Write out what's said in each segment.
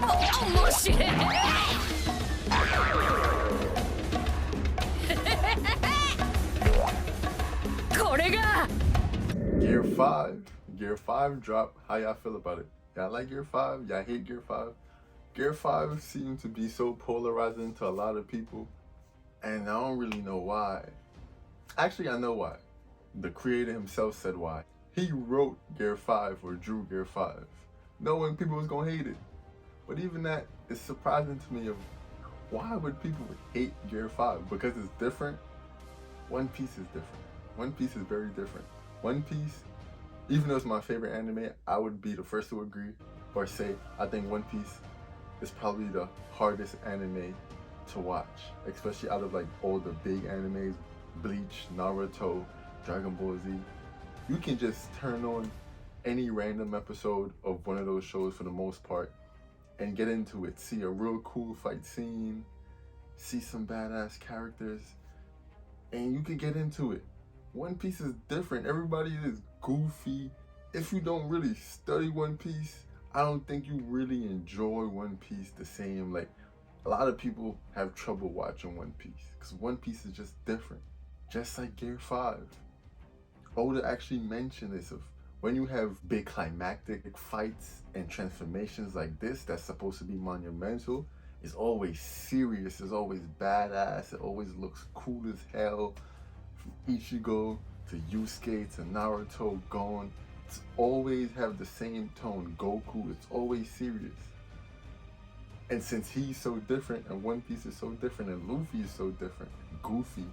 面白いこれが Gear 5. Gear 5 drop. How y'all feel about it? Y'all like Gear 5? Y'all hate Gear 5? Gear 5 seems to be so polarizing to a lot of people, and I don't really know why. Actually, I know why. The creator himself said why. He wrote Gear 5 or drew Gear 5, knowing people was gonna hate it. But even that is surprising to me of why would people hate Gear 5? Because it's different? One Piece is different. One Piece is very different. One Piece, even though it's my favorite anime, I would be the first to agree or say I think One Piece is probably the hardest anime to watch, especially out of like all the big animes, Bleach, Naruto, Dragon Ball Z. You can just turn on any random episode of one of those shows for the most part and get into it, see a real cool fight scene, see some badass characters, and you can get into it. One Piece is different. Everybody is goofy. If you don't really study One Piece, I don't think you really enjoy One Piece the same. Like, a lot of people have trouble watching One Piece because One Piece is just different. Just like Gear 5. Oda actually mentioned this of when you have big climactic fights and transformations like this that's supposed to be monumental, it's always serious, it's always badass, it always looks cool as hell. From Ichigo to Yusuke to Naruto, Gon, it's always have the same tone. Goku, it's always serious. And since he's so different and One Piece is so different and Luffy is so different, goofy,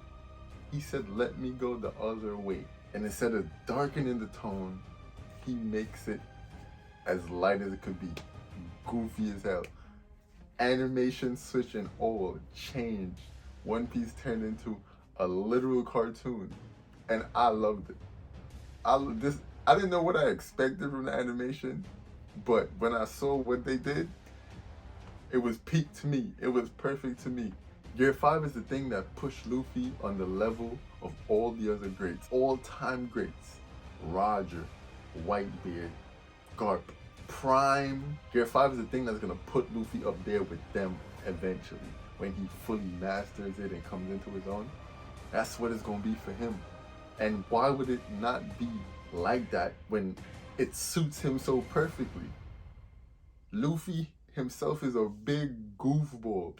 he said let me go the other way. And instead of darkening the tone, he makes it as light as it could be. Goofy as hell. Animation switch and all changed. One Piece turned into a literal cartoon, and I loved it. I didn't know what I expected from the animation, but when I saw what they did, it was peak to me. It was perfect to me. Gear 5 is the thing that pushed Luffy on the level of all the other greats, all-time greats. Roger, Whitebeard, Garp, Prime. Gear 5 is the thing that's gonna put Luffy up there with them eventually. When he fully masters it and comes into his own, that's what it's gonna be for him. And why would it not be like that when it suits him so perfectly? Luffy himself is a big goofball.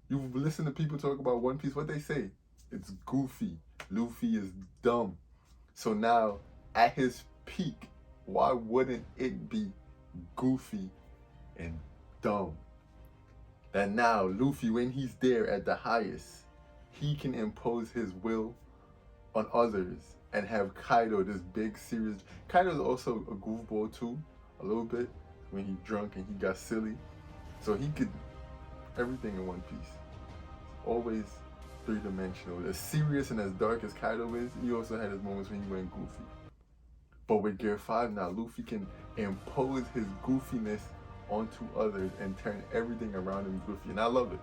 You listen to people talk about One Piece, what they say? It's goofy. Luffy is dumb. So now, at his peak, why wouldn't it be goofy and dumb? That now, Luffy, when he's there at the highest, he can impose his will on others and have Kaido, this big serious. Kaido's also a goofball too, a little bit, when he drunk and he got silly. So he could everything in One Piece. It's always three-dimensional. As serious and as dark as Kaido is, he also had his moments when he went goofy. But with Gear 5 now, Luffy can impose his goofiness onto others and turn everything around him goofy. And I love it.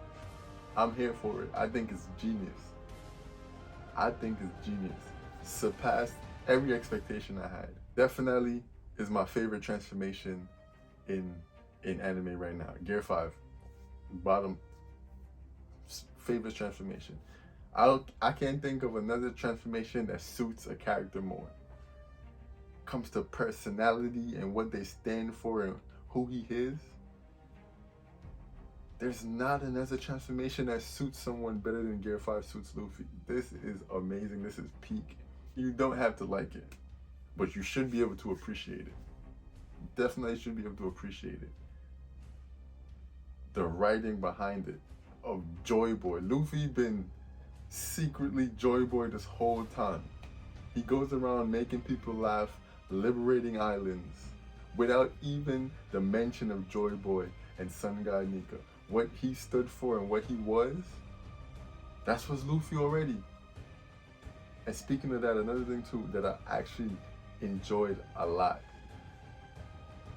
I'm here for it. I think it's genius. I think it's genius. Surpassed every expectation I had. Definitely is my favorite transformation in anime right now. Gear 5. Bottom favorite transformation. I can't think of another transformation that suits a character more. Comes to personality and what they stand for and who he is. There's not another transformation that suits someone better than Gear 5 suits Luffy. This is amazing. This is peak. You don't have to like it, but you should be able to appreciate it. Definitely should be able to appreciate it. The writing behind it of Joyboy. Luffy been secretly Joyboy this whole time. He goes around making people laugh, liberating islands, without even the mention of Joyboy and God Nika. What he stood for and what he was, that's what's Luffy already. And speaking of that, another thing too that I actually enjoyed a lot,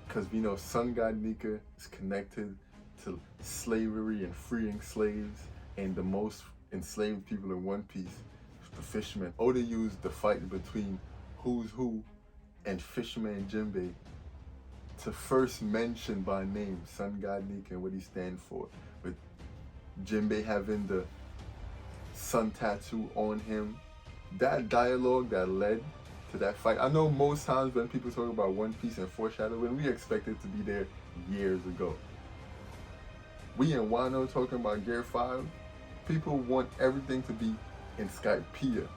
because we know God Nika is connected to slavery and freeing slaves, and the most enslaved people in One Piece, the fishermen. Oda used the fight between who's who and Fisherman Jinbei to first mention by name Sun God Nika and what he stands for, with Jinbei having the sun tattoo on him. That dialogue that led to that fight. I know most times when people talk about One Piece and foreshadowing, we expect it to be there years ago. We in Wano talking about Gear 5, people want everything to be in Skypiea.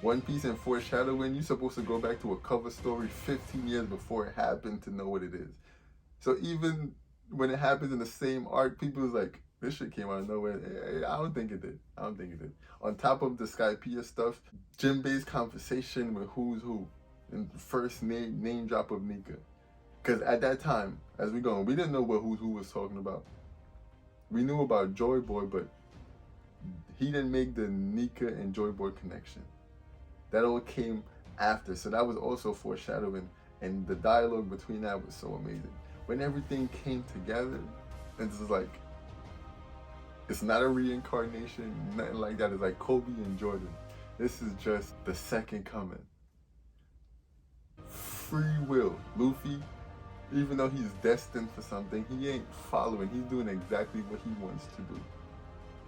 One Piece and foreshadowing, you're supposed to go back to a cover story 15 years before it happened to know what it is. So even when it happens in the same arc, people's like, this shit came out of nowhere. I don't think it did. On top of the Skypiea stuff, Jinbei's conversation with Who's Who, and first name drop of Nika. Because at that time, as we go, we didn't know what Who's Who was talking about. We knew about Joyboy, but he didn't make the Nika and Joyboy connection. That all came after, so that was also foreshadowing, and the dialogue between that was so amazing. When everything came together, and this is like, it's not a reincarnation, nothing like that. It's like Kobe and Jordan. This is just the second coming. Free will. Luffy, even though he's destined for something, he ain't following. He's doing exactly what he wants to do.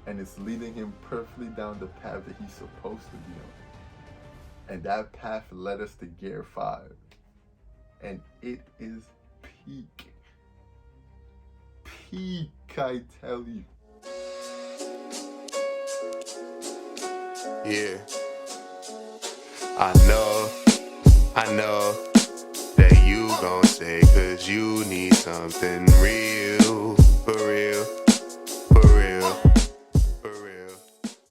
And it's leading him perfectly down the path that he's supposed to be on. And that path led us to Gear 5. And it is peak. Peak, I tell you. Yeah. I know that you gon' say 'cause you need something real, for real.